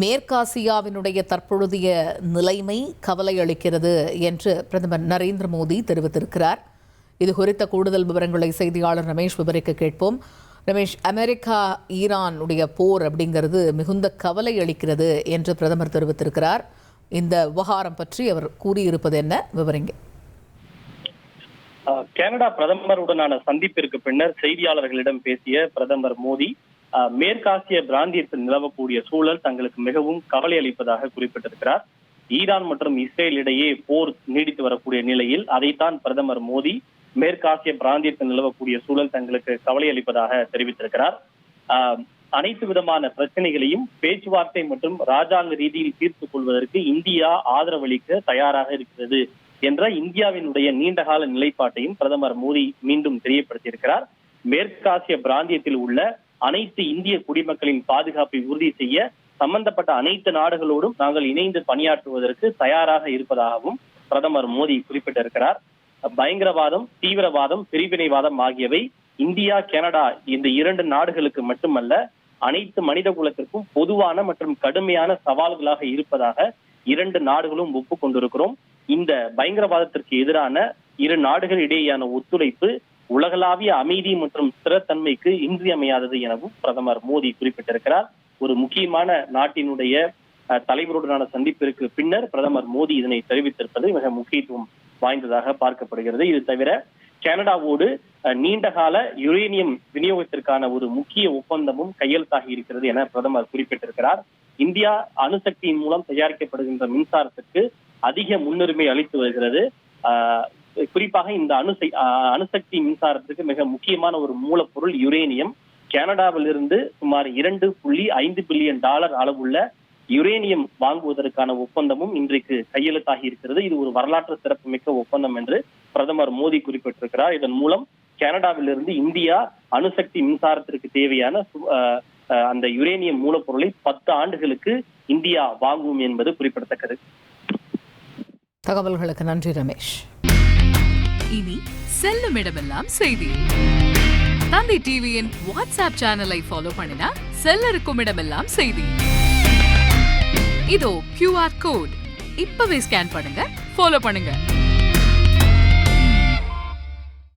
மேற்காசியாவினுடைய தற்பொழுதைய நிலைமை கவலை அளிக்கிறது என்று பிரதமர் நரேந்திர மோடி தெரிவித்திருக்கிறார். இது குறித்த கூடுதல் விவரங்களை செய்தியாளர் ரமேஷ் விவரிக்க கேட்போம். ரமேஷ், அமெரிக்கா ஈரானுடைய போர் அப்படிங்கிறது மிகுந்த கவலை அளிக்கிறது என்று பிரதமர் தெரிவித்திருக்கிறார். இந்த விவகாரம் பற்றி அவர் கூறியிருப்பது என்ன, விவரிங்க. கனடா பிரதமருடனான சந்திப்பிற்கு பின்னர் செய்தியாளர்களிடம் பேசிய பிரதமர் மோடி மேற்காசிய பிராந்தியத்தில் நிலவக்கூடிய சூழல் தங்களுக்கு மிகவும் கவலை அளிப்பதாக குறிப்பிட்டிருக்கிறார். ஈரான் மற்றும் இஸ்ரேல் இடையே போர் நீடித்து வரக்கூடிய நிலையில் அதைத்தான் பிரதமர் மோடி மேற்காசிய பிராந்தியத்தில் நிலவக்கூடிய சூழல் தங்களுக்கு கவலை அளிப்பதாக தெரிவித்திருக்கிறார். அனைத்து விதமான பிரச்சனைகளையும் பேச்சுவார்த்தை மற்றும் ராஜாங்க ரீதியில் தீர்த்துக் கொள்வதற்கு இந்தியா ஆதரவளிக்க தயாராக இருக்கிறது என்ற இந்தியாவினுடைய நீண்டகால நிலைப்பாட்டையும் பிரதமர் மோடி மீண்டும் தெரியப்படுத்தியிருக்கிறார். மேற்காசிய பிராந்தியத்தில் உள்ள அனைத்து இந்திய குடிமக்களின் பாதுகாப்பை உறுதி செய்ய சம்பந்தப்பட்ட அனைத்து நாடுகளோடும் நாங்கள் இணைந்து பணியாற்றுவதற்கு தயாராக இருப்பதாகவும் பிரதமர் மோடி குறிப்பிட்டிருக்கிறார். பயங்கரவாதம், தீவிரவாதம், பிரிவினைவாதம் ஆகியவை இந்தியா, கனடா இந்த இரண்டு நாடுகளுக்கு மட்டுமல்ல, அனைத்து மனித குலத்திற்கும் பொதுவான மற்றும் கடுமையான சவால்களாக இருப்பதாக இரண்டு நாடுகளும் ஒப்புக்கொண்டிருக்கிறோம். இந்த பயங்கரவாதத்திற்கு எதிரான இரு நாடுகள் இடையேயான ஒத்துழைப்பு உலகளாவிய அமைதி மற்றும் ஸ்திரத்தன்மைக்கு இன்றியமையாதது எனவும் பிரதமர் மோடி குறிப்பிட்டிருக்கிறார். ஒரு முக்கியமான நாட்டினுடைய தலைவருடனான சந்திப்பிற்கு பின்னர் பிரதமர் மோடி இதனை தெரிவித்திருப்பது மிக முக்கியத்துவம் வாய்ந்ததாக பார்க்கப்படுகிறது. இது தவிர கனடாவோடு நீண்டகால யுரேனியம் விநியோகத்திற்கான ஒரு முக்கிய ஒப்பந்தமும் கையெழுத்தாகி இருக்கிறது என பிரதமர் குறிப்பிட்டிருக்கிறார். இந்தியா அணுசக்தியின் மூலம் தயாரிக்கப்படுகின்ற மின்சாரத்திற்கு அதிக முன்னுரிமை அளித்து வருகிறது. குறிப்பாக இந்த அணுசக்தி மின்சாரத்திற்கு மிக முக்கியமான ஒரு மூலப்பொருள் யுரேனியம். கனடாவிலிருந்து சுமார் $2.5 பில்லியன் அளவுள்ள யுரேனியம் வாங்குவதற்கான ஒப்பந்தமும் இன்றைக்கு கையெழுத்தாகி இருக்கிறது. இது ஒரு வரலாற்று சிறப்புமிக்க ஒப்பந்தம் என்று பிரதமர் மோடி குறிப்பிட்டிருக்கிறார். இதன் மூலம் கனடாவிலிருந்து இந்தியா அணுசக்தி மின்சாரத்திற்கு தேவையான அந்த யுரேனியம் மூலப்பொருளை 10 ஆண்டுகளுக்கு இந்தியா வாங்கும் என்பது குறிப்பிடத்தக்கது. தகவல்களுக்கு நன்றி ரமேஷ். இனி செல்லும் இடமெல்லாம் செய்தி. தந்தை டிவியின் வாட்ஸ்அப் சேனலை ஃபாலோ பண்ணினா செல்ல இருக்கும் இடமெல்லாம் செய்தி. இதோ QR கோட் இப்பவே ஸ்கேன் பண்ணுங்க, ஃபாலோ பண்ணுங்க.